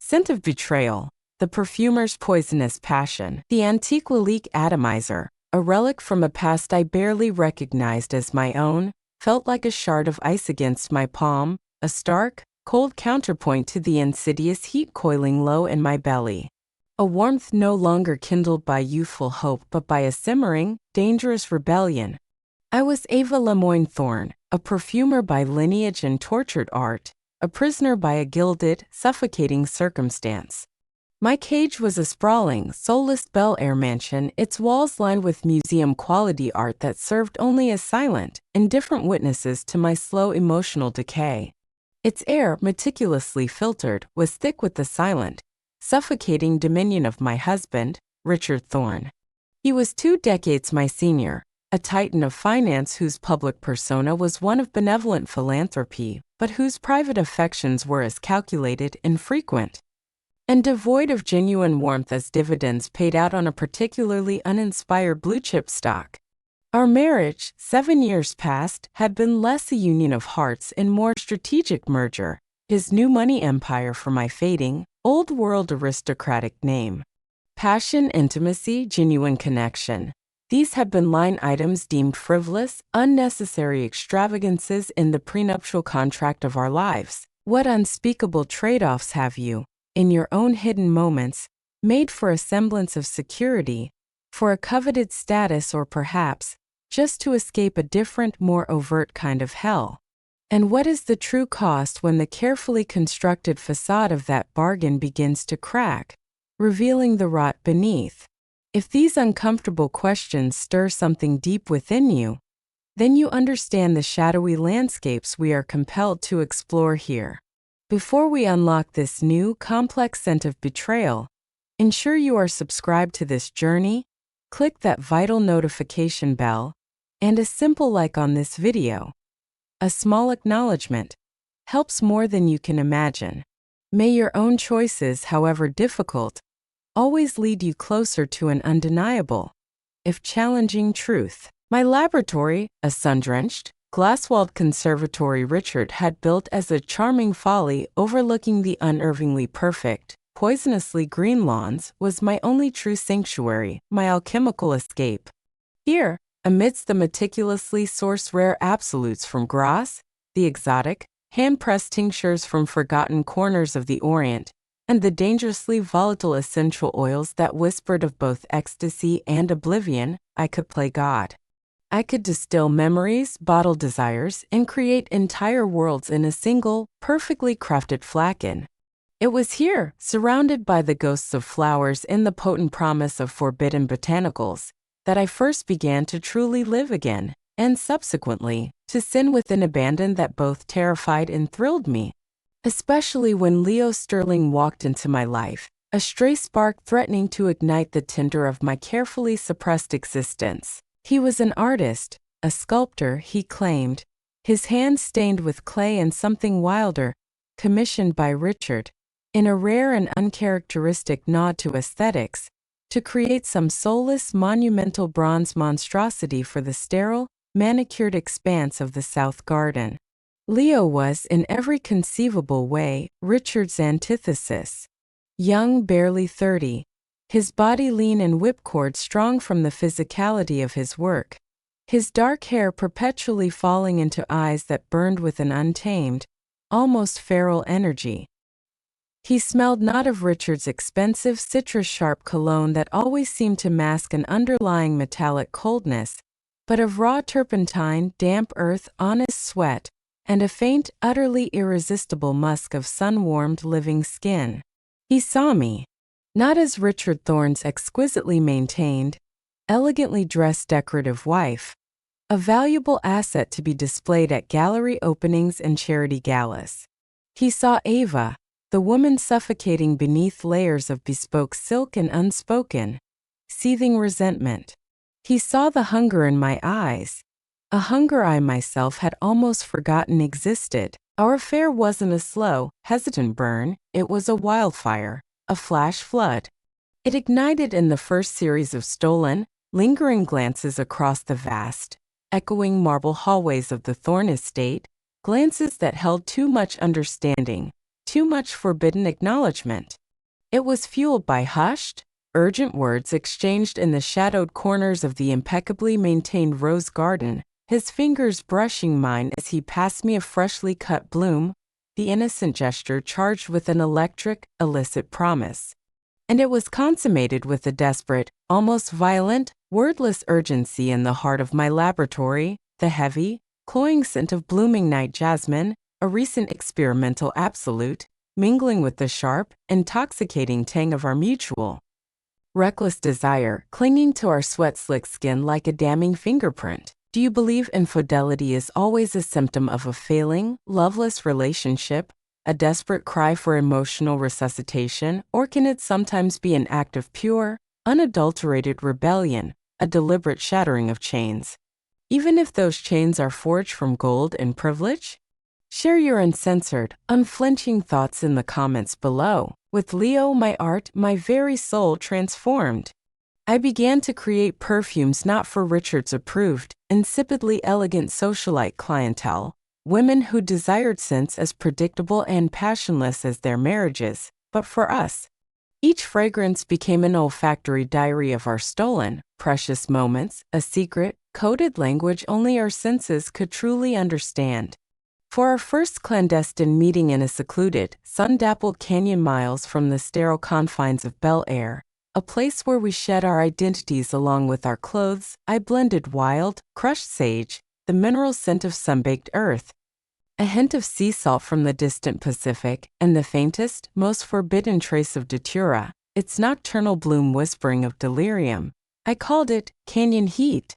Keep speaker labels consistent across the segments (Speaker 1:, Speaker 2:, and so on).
Speaker 1: Scent of betrayal, the perfumer's poisonous passion. The antique Lalique atomizer, a relic from a past I barely recognized as my own, felt like a shard of ice against my palm, a stark, cold counterpoint to the insidious heat coiling low in my belly. A warmth no longer kindled by youthful hope but by a simmering, dangerous rebellion. I was Ava Lemoyne Thorne, a perfumer by lineage and tortured art, a prisoner by a gilded, suffocating circumstance. My cage was a sprawling, soulless Bel Air mansion, its walls lined with museum-quality art that served only as silent, indifferent witnesses to my slow emotional decay. Its air, meticulously filtered, was thick with the silent, suffocating dominion of my husband, Richard Thorne. He was 2 decades my senior, a titan of finance whose public persona was one of benevolent philanthropy, but whose private affections were as calculated, infrequent, and devoid of genuine warmth as dividends paid out on a particularly uninspired blue-chip stock. Our marriage, 7 years past, had been less a union of hearts and more strategic merger, his new money empire for my fading, old-world aristocratic name. Passion, intimacy, genuine connection. These have been line items deemed frivolous, unnecessary extravagances in the prenuptial contract of our lives. What unspeakable trade-offs have you, in your own hidden moments, made for a semblance of security, for a coveted status, or perhaps, just to escape a different, more overt kind of hell? And what is the true cost when the carefully constructed facade of that bargain begins to crack, revealing the rot beneath? If these uncomfortable questions stir something deep within you, then you understand the shadowy landscapes we are compelled to explore here. Before we unlock this new, complex scent of betrayal, ensure you are subscribed to this journey, click that vital notification bell, and a simple like on this video. A small acknowledgement helps more than you can imagine. May your own choices, however difficult, always lead you closer to an undeniable, if challenging, truth. My laboratory, a sun-drenched, glass-walled conservatory Richard had built as a charming folly overlooking the unervingly perfect, poisonously green lawns, was my only true sanctuary, my alchemical escape. Here, amidst the meticulously sourced rare absolutes from Grasse, the exotic, hand-pressed tinctures from forgotten corners of the Orient, and the dangerously volatile essential oils that whispered of both ecstasy and oblivion, I could play God. I could distill memories, bottle desires, and create entire worlds in a single, perfectly crafted flagon. It was here, surrounded by the ghosts of flowers and the potent promise of forbidden botanicals, that I first began to truly live again, and subsequently, to sin with an abandon that both terrified and thrilled me. Especially when Leo Sterling walked into my life, a stray spark threatening to ignite the tinder of my carefully suppressed existence. He was an artist, a sculptor, he claimed, his hands stained with clay and something wilder, commissioned by Richard, in a rare and uncharacteristic nod to aesthetics, to create some soulless, monumental bronze monstrosity for the sterile, manicured expanse of the South Garden. Leo was, in every conceivable way, Richard's antithesis. Young, barely 30, his body lean and whipcord strong from the physicality of his work, his dark hair perpetually falling into eyes that burned with an untamed, almost feral energy. He smelled not of Richard's expensive citrus-sharp cologne that always seemed to mask an underlying metallic coldness, but of raw turpentine, damp earth, honest sweat, and a faint, utterly irresistible musk of sun-warmed living skin. He saw me, not as Richard Thorne's exquisitely maintained, elegantly dressed decorative wife, a valuable asset to be displayed at gallery openings and charity galas. He saw Ava, the woman suffocating beneath layers of bespoke silk and unspoken, seething resentment. He saw the hunger in my eyes, a hunger I myself had almost forgotten existed. Our affair wasn't a slow, hesitant burn, it was a wildfire, a flash flood. It ignited in the first series of stolen, lingering glances across the vast, echoing marble hallways of the Thorne estate, glances that held too much understanding, too much forbidden acknowledgement. It was fueled by hushed, urgent words exchanged in the shadowed corners of the impeccably maintained rose garden, his fingers brushing mine as he passed me a freshly cut bloom, the innocent gesture charged with an electric, illicit promise. And it was consummated with a desperate, almost violent, wordless urgency in the heart of my laboratory, the heavy, cloying scent of blooming night jasmine, a recent experimental absolute, mingling with the sharp, intoxicating tang of our mutual, reckless desire, clinging to our sweat-slick skin like a damning fingerprint. Do you believe infidelity is always a symptom of a failing, loveless relationship, a desperate cry for emotional resuscitation, or can it sometimes be an act of pure, unadulterated rebellion, a deliberate shattering of chains? Even if those chains are forged from gold and privilege? Share your uncensored, unflinching thoughts in the comments below. With Leo, my art, my very soul transformed. I began to create perfumes not for Richard's approved, insipidly elegant socialite clientele, women who desired scents as predictable and passionless as their marriages, but for us. Each fragrance became an olfactory diary of our stolen, precious moments, a secret, coded language only our senses could truly understand. For our first clandestine meeting in a secluded, sun-dappled canyon miles from the sterile confines of Bel Air, a place where we shed our identities along with our clothes, I blended wild, crushed sage, the mineral scent of sun-baked earth, a hint of sea salt from the distant Pacific, and the faintest, most forbidden trace of datura, its nocturnal bloom whispering of delirium. I called it Canyon Heat.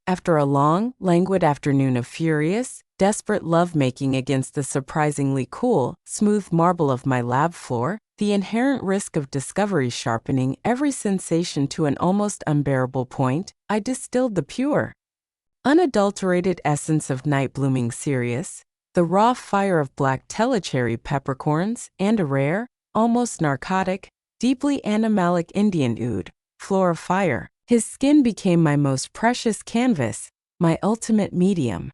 Speaker 1: After a long, languid afternoon of furious, desperate lovemaking against the surprisingly cool, smooth marble of my lab floor, the inherent risk of discovery sharpening every sensation to an almost unbearable point, I distilled the pure, unadulterated essence of night-blooming Sirius, the raw fire of black telecherry peppercorns, and a rare, almost narcotic, deeply animalic Indian oud, flora fire. His skin became my most precious canvas, my ultimate medium.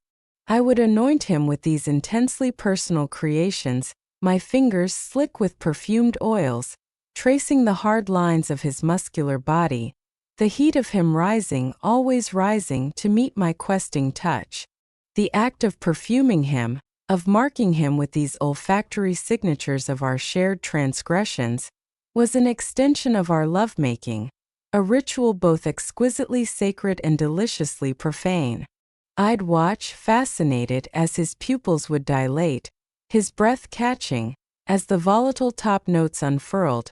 Speaker 1: I would anoint him with these intensely personal creations, my fingers slick with perfumed oils, tracing the hard lines of his muscular body, the heat of him rising, always rising to meet my questing touch. The act of perfuming him, of marking him with these olfactory signatures of our shared transgressions, was an extension of our lovemaking, a ritual both exquisitely sacred and deliciously profane. I'd watch, fascinated, as his pupils would dilate, his breath catching, as the volatile top notes unfurled,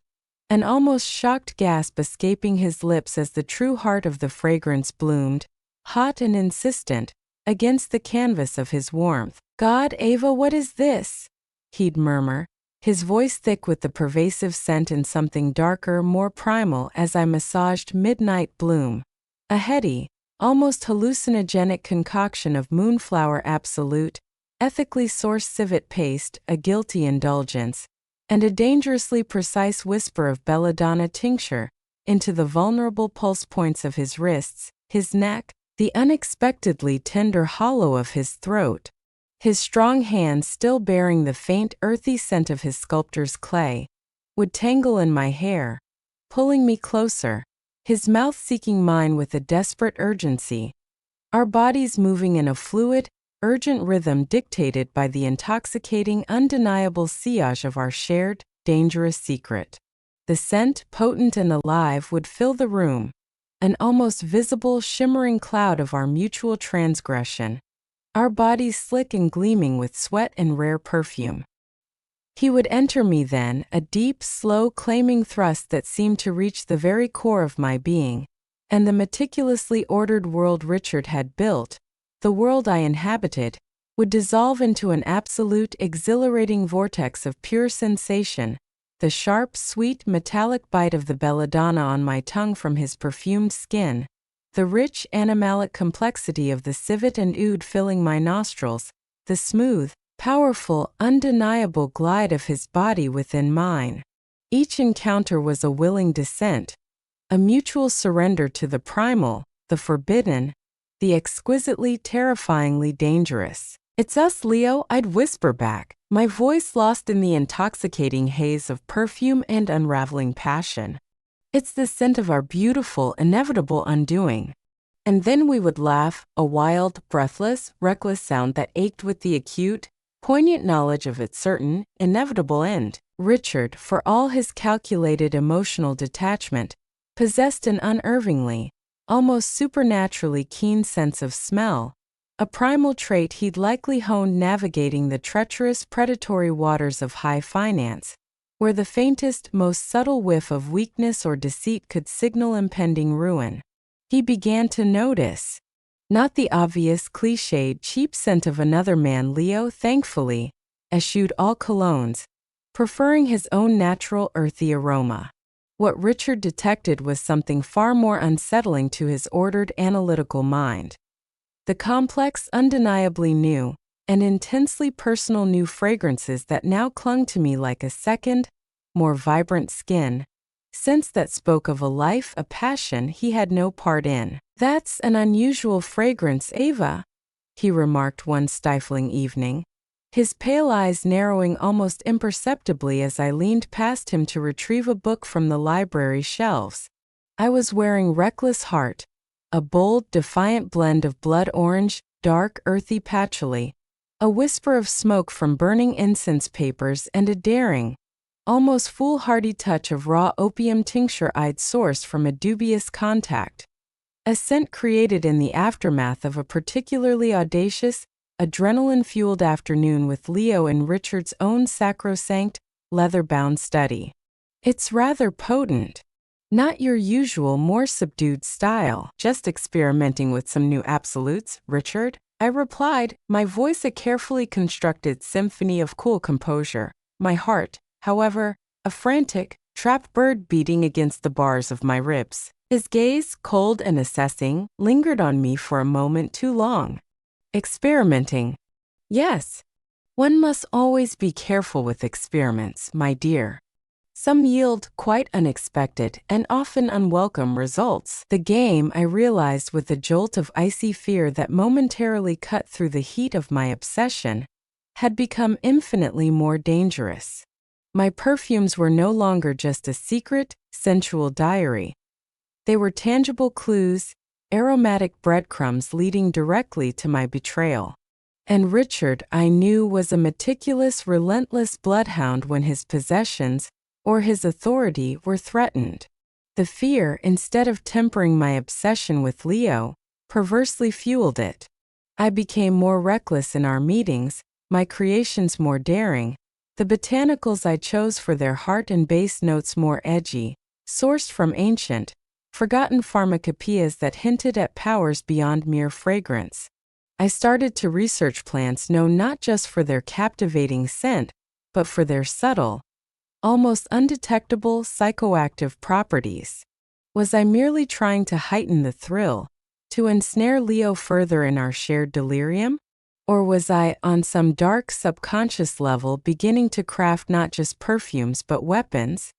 Speaker 1: an almost shocked gasp escaping his lips as the true heart of the fragrance bloomed, hot and insistent, against the canvas of his warmth. "God, Ava, what is this?" he'd murmur, his voice thick with the pervasive scent and something darker, more primal as I massaged midnight bloom. A heady, almost hallucinogenic concoction of moonflower absolute, ethically sourced civet paste, a guilty indulgence, and a dangerously precise whisper of belladonna tincture into the vulnerable pulse points of his wrists, his neck, the unexpectedly tender hollow of his throat. His strong hands, still bearing the faint, earthy scent of his sculptor's clay, would tangle in my hair, pulling me closer, his mouth seeking mine with a desperate urgency, our bodies moving in a fluid, urgent rhythm dictated by the intoxicating, undeniable sillage of our shared, dangerous secret. The scent, potent and alive, would fill the room, an almost visible, shimmering cloud of our mutual transgression, our bodies slick and gleaming with sweat and rare perfume. He would enter me then, a deep, slow, claiming thrust that seemed to reach the very core of my being, and the meticulously ordered world Richard had built, the world I inhabited, would dissolve into an absolute, exhilarating vortex of pure sensation, the sharp, sweet, metallic bite of the belladonna on my tongue from his perfumed skin, the rich, animalic complexity of the civet and oud filling my nostrils, the smooth, powerful, undeniable glide of his body within mine. Each encounter was a willing descent, a mutual surrender to the primal, the forbidden, the exquisitely, terrifyingly dangerous. "It's us, Leo," I'd whisper back, my voice lost in the intoxicating haze of perfume and unraveling passion. "It's the scent of our beautiful, inevitable undoing." And then we would laugh, a wild, breathless, reckless sound that ached with the acute, poignant knowledge of its certain, inevitable end. Richard, for all his calculated emotional detachment, possessed an unervingly, almost supernaturally keen sense of smell, a primal trait he'd likely honed navigating the treacherous predatory waters of high finance, where the faintest, most subtle whiff of weakness or deceit could signal impending ruin. He began to notice. Not the obvious, cliched, cheap scent of another man. Leo, thankfully, eschewed all colognes, preferring his own natural, earthy aroma. What Richard detected was something far more unsettling to his ordered, analytical mind. The complex, undeniably new, and intensely personal new fragrances that now clung to me like a second, more vibrant skin, scents that spoke of a life, a passion he had no part in. "That's an unusual fragrance, Ava," he remarked one stifling evening, his pale eyes narrowing almost imperceptibly as I leaned past him to retrieve a book from the library shelves. I was wearing Reckless Heart, a bold, defiant blend of blood orange, dark, earthy patchouli, a whisper of smoke from burning incense papers, and a daring, almost foolhardy touch of raw opium tincture I'd sourced from a dubious contact. A scent created in the aftermath of a particularly audacious, adrenaline-fueled afternoon with Leo in Richard's own sacrosanct, leather-bound study. "It's rather potent. Not your usual, more subdued style. Just experimenting with some new absolutes, Richard," I replied, my voice a carefully constructed symphony of cool composure. My heart, however, a frantic, trapped bird beating against the bars of my ribs. His gaze, cold and assessing, lingered on me for a moment too long. "Experimenting. Yes. One must always be careful with experiments, my dear. Some yield quite unexpected and often unwelcome results." The game, I realized with a jolt of icy fear that momentarily cut through the heat of my obsession, had become infinitely more dangerous. My perfumes were no longer just a secret, sensual diary. They were tangible clues, aromatic breadcrumbs leading directly to my betrayal. And Richard, I knew, was a meticulous, relentless bloodhound when his possessions, or his authority, were threatened. The fear, instead of tempering my obsession with Leo, perversely fueled it. I became more reckless in our meetings, my creations more daring, the botanicals I chose for their heart and base notes more edgy, sourced from ancient, forgotten pharmacopoeias that hinted at powers beyond mere fragrance. I started to research plants known not just for their captivating scent, but for their subtle, almost undetectable psychoactive properties. Was I merely trying to heighten the thrill, to ensnare Leo further in our shared delirium? Or was I, on some dark subconscious level, beginning to craft not just perfumes but weapons?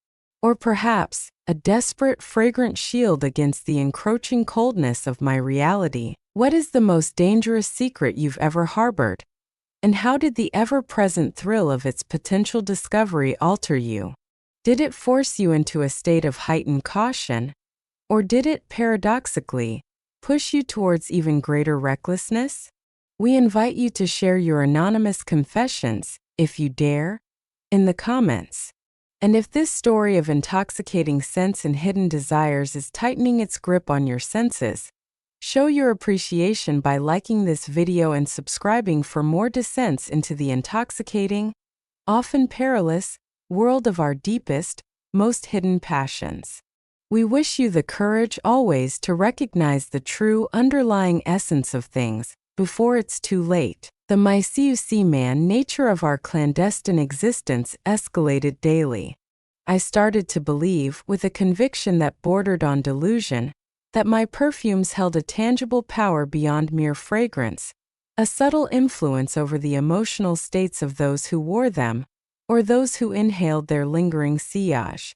Speaker 1: Or perhaps, a desperate, fragrant shield against the encroaching coldness of my reality? What is the most dangerous secret you've ever harbored? And how did the ever-present thrill of its potential discovery alter you? Did it force you into a state of heightened caution? Or did it, paradoxically, push you towards even greater recklessness? We invite you to share your anonymous confessions, if you dare, in the comments. And if this story of intoxicating scents and hidden desires is tightening its grip on your senses, show your appreciation by liking this video and subscribing for more descents into the intoxicating, often perilous, world of our deepest, most hidden passions. We wish you the courage always to recognize the true underlying essence of things before it's too late. The man nature of our clandestine existence escalated daily. I started to believe, with a conviction that bordered on delusion, that my perfumes held a tangible power beyond mere fragrance, a subtle influence over the emotional states of those who wore them, or those who inhaled their lingering sillage.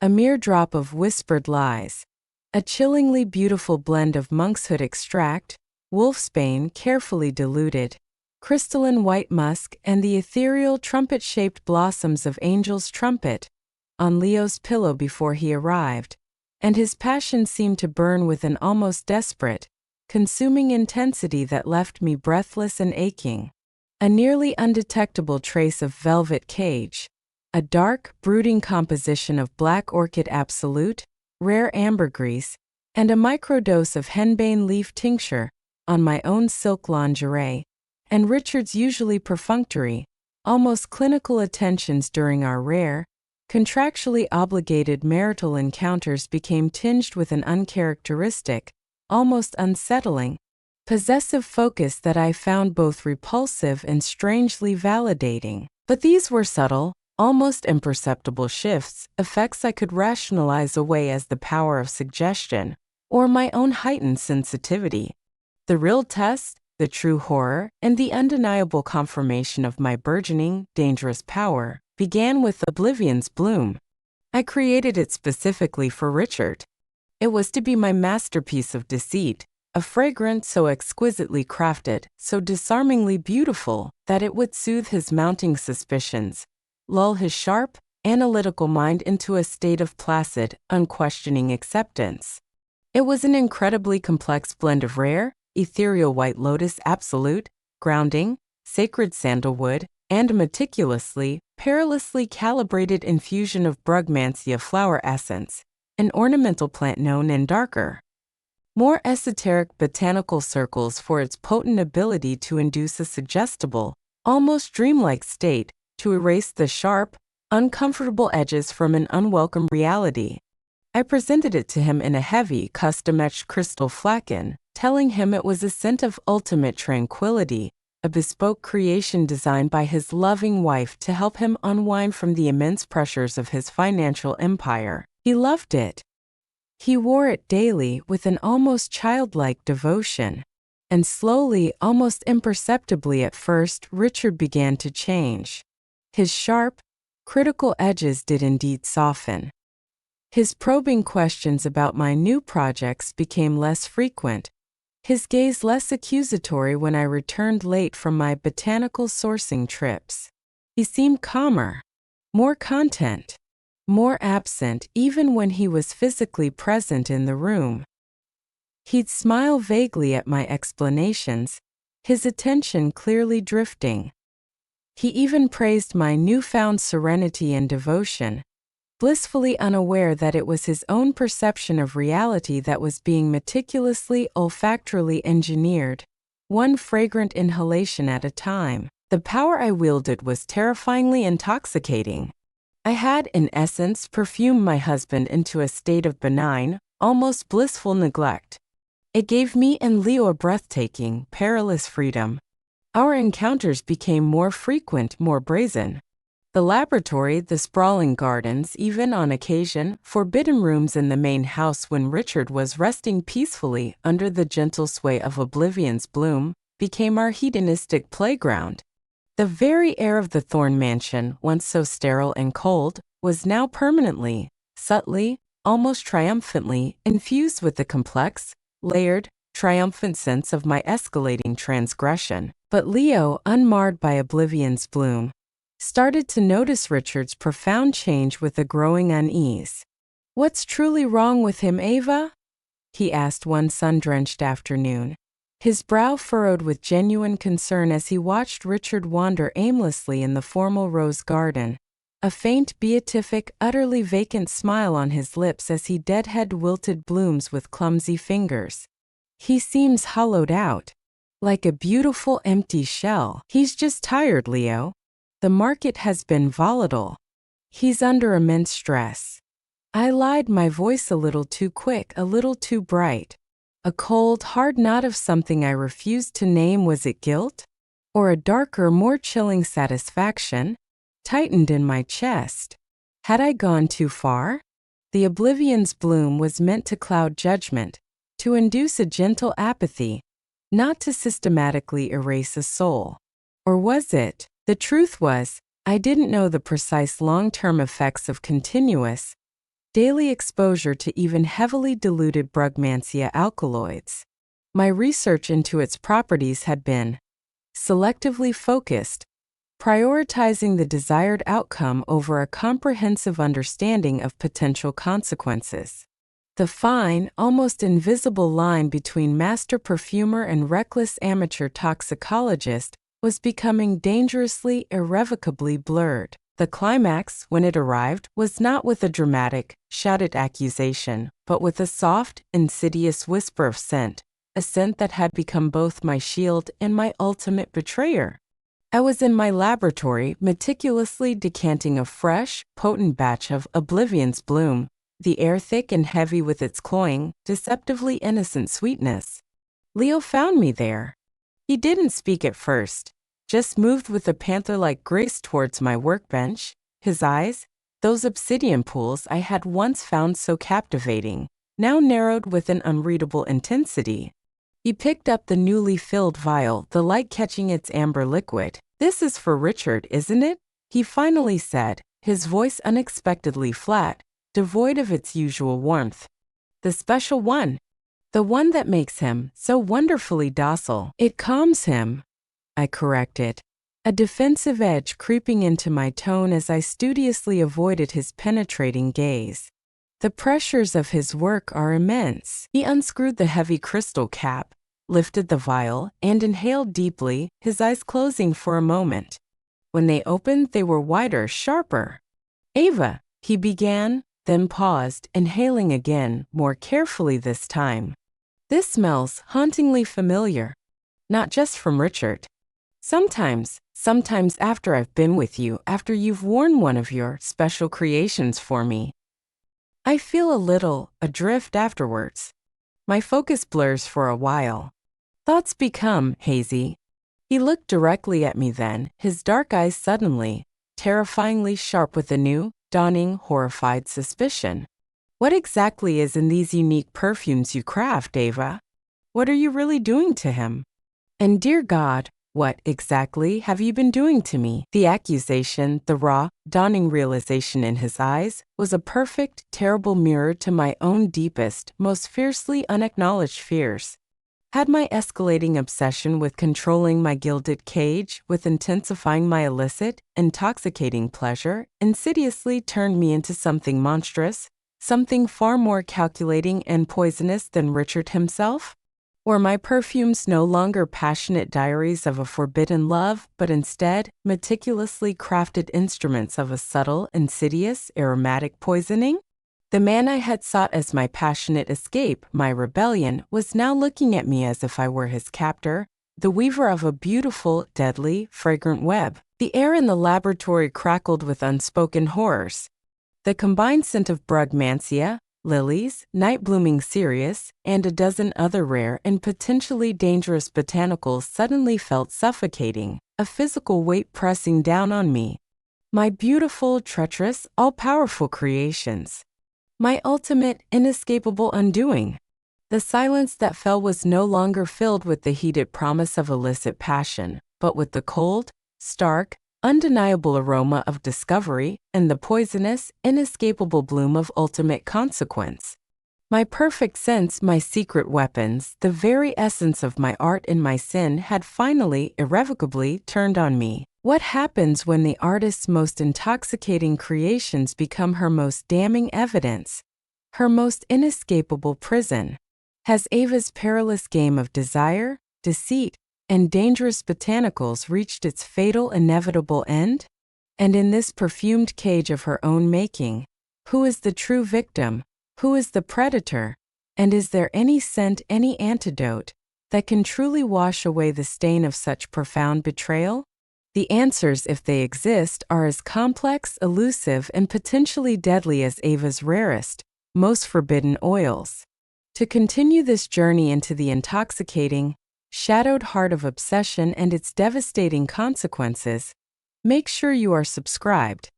Speaker 1: A mere drop of whispered lies, a chillingly beautiful blend of monkshood extract, wolfsbane carefully diluted, crystalline white musk, and the ethereal trumpet-shaped blossoms of Angel's trumpet on Leo's pillow before he arrived, and his passion seemed to burn with an almost desperate, consuming intensity that left me breathless and aching. A nearly undetectable trace of velvet cage, a dark, brooding composition of black orchid absolute, rare ambergris, and a microdose of henbane leaf tincture on my own silk lingerie, and Richard's usually perfunctory, almost clinical attentions during our rare, contractually obligated marital encounters became tinged with an uncharacteristic, almost unsettling, possessive focus that I found both repulsive and strangely validating. But these were subtle, almost imperceptible shifts, effects I could rationalize away as the power of suggestion, or my own heightened sensitivity. The real test, the true horror, and the undeniable confirmation of my burgeoning, dangerous power began with Oblivion's Bloom. I created it specifically for Richard. It was to be my masterpiece of deceit, a fragrance so exquisitely crafted, so disarmingly beautiful, that it would soothe his mounting suspicions, lull his sharp, analytical mind into a state of placid, unquestioning acceptance. It was an incredibly complex blend of rare, ethereal white lotus absolute, grounding, sacred sandalwood, and meticulously, perilously calibrated infusion of Brugmansia flower essence, an ornamental plant known in darker, more esoteric botanical circles for its potent ability to induce a suggestible, almost dreamlike state, to erase the sharp, uncomfortable edges from an unwelcome reality. I presented it to him in a heavy, custom-etched crystal flagon, telling him it was a scent of ultimate tranquility, a bespoke creation designed by his loving wife to help him unwind from the immense pressures of his financial empire. He loved it. He wore it daily with an almost childlike devotion. And slowly, almost imperceptibly at first, Richard began to change. His sharp, critical edges did indeed soften. His probing questions about my new projects became less frequent, his gaze less accusatory when I returned late from my botanical sourcing trips. He seemed calmer, more content, more absent even when he was physically present in the room. He'd smile vaguely at my explanations, his attention clearly drifting. He even praised my newfound serenity and devotion, blissfully unaware that it was his own perception of reality that was being meticulously olfactorily engineered, one fragrant inhalation at a time. The power I wielded was terrifyingly intoxicating. I had, in essence, perfumed my husband into a state of benign, almost blissful neglect. It gave me and Leo a breathtaking, perilous freedom. Our encounters became more frequent, more brazen. The laboratory, the sprawling gardens, even on occasion, forbidden rooms in the main house when Richard was resting peacefully under the gentle sway of Oblivion's Bloom, became our hedonistic playground. The very air of the Thorne mansion, once so sterile and cold, was now permanently, subtly, almost triumphantly, infused with the complex, layered, triumphant sense of my escalating transgression. But Leo, unmarred by Oblivion's Bloom, started to notice Richard's profound change with a growing unease. "What's truly wrong with him, Ava?" he asked one sun-drenched afternoon, his brow furrowed with genuine concern as he watched Richard wander aimlessly in the formal rose garden, a faint beatific, utterly vacant smile on his lips as he deadhead wilted blooms with clumsy fingers. "He seems hollowed out, like a beautiful empty shell." "He's just tired, Leo. The market has been volatile. He's under immense stress." I lied, my voice a little too quick, a little too bright. A cold, hard knot of something I refused to name. Was it guilt? Or a darker, more chilling satisfaction? Tightened in my chest. Had I gone too far? The Oblivion's Bloom was meant to cloud judgment, to induce a gentle apathy, not to systematically erase a soul. Or was it? The truth was, I didn't know the precise long-term effects of continuous, daily exposure to even heavily diluted Brugmansia alkaloids. My research into its properties had been selectively focused, prioritizing the desired outcome over a comprehensive understanding of potential consequences. The fine, almost invisible line between master perfumer and reckless amateur toxicologist was becoming dangerously, irrevocably blurred. The climax, when it arrived, was not with a dramatic, shouted accusation, but with a soft, insidious whisper of scent, a scent that had become both my shield and my ultimate betrayer. I was in my laboratory, meticulously decanting a fresh, potent batch of Oblivion's bloom, the air thick and heavy with its cloying, deceptively innocent sweetness. Leo found me there. He didn't speak at first, just moved with a panther-like grace towards my workbench. His eyes, those obsidian pools I had once found so captivating, now narrowed with an unreadable intensity. He picked up the newly filled vial, the light catching its amber liquid. "This is for Richard, isn't it?" he finally said, his voice unexpectedly flat, devoid of its usual warmth. "The special one. The one that makes him so wonderfully docile. It calms him," I corrected, a defensive edge creeping into my tone as I studiously avoided his penetrating gaze. "The pressures of his work are immense." He unscrewed the heavy crystal cap, lifted the vial, and inhaled deeply, his eyes closing for a moment. When they opened, they were wider, sharper. "Ava," he began, then paused, inhaling again, more carefully this time. "This smells hauntingly familiar. Not just from Richard. Sometimes after I've been with you, after you've worn one of your special creations for me, I feel a little adrift afterwards. My focus blurs for a while. Thoughts become hazy." He looked directly at me then, his dark eyes suddenly, terrifyingly sharp with a new, dawning, horrified suspicion. "What exactly is in these unique perfumes you craft, Ava? What are you really doing to him? And dear God, what exactly have you been doing to me?" The accusation, the raw, dawning realization in his eyes, was a perfect, terrible mirror to my own deepest, most fiercely unacknowledged fears. Had my escalating obsession with controlling my gilded cage, with intensifying my illicit, intoxicating pleasure, insidiously turned me into something monstrous, something far more calculating and poisonous than Richard himself? Were my perfumes no longer passionate diaries of a forbidden love, but instead meticulously crafted instruments of a subtle, insidious, aromatic poisoning? The man I had sought as my passionate escape, my rebellion, was now looking at me as if I were his captor, the weaver of a beautiful, deadly, fragrant web. The air in the laboratory crackled with unspoken horrors. The combined scent of brugmansia, lilies, night-blooming cereus, and a dozen other rare and potentially dangerous botanicals suddenly felt suffocating, a physical weight pressing down on me. My beautiful, treacherous, all-powerful creations. My ultimate, inescapable undoing. The silence that fell was no longer filled with the heated promise of illicit passion, but with the cold, stark, undeniable aroma of discovery and the poisonous, inescapable bloom of ultimate consequence. My perfect sense, my secret weapons, the very essence of my art and my sin had finally, irrevocably turned on me. What happens when the artist's most intoxicating creations become her most damning evidence, her most inescapable prison? Has Ava's perilous game of desire, deceit, and dangerous botanicals reached its fatal, inevitable end? And in this perfumed cage of her own making, who is the true victim? Who is the predator? And is there any scent, any antidote, that can truly wash away the stain of such profound betrayal? The answers, if they exist, are as complex, elusive, and potentially deadly as Ava's rarest, most forbidden oils. To continue this journey into the intoxicating, shadowed heart of obsession and its devastating consequences, make sure you are subscribed.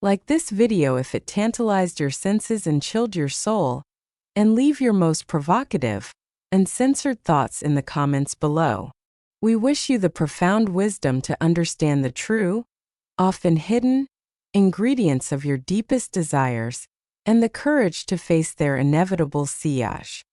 Speaker 1: Like this video if it tantalized your senses and chilled your soul, and leave your most provocative, uncensored thoughts in the comments below. We wish you the profound wisdom to understand the true, often hidden, ingredients of your deepest desires, and the courage to face their inevitable sillage.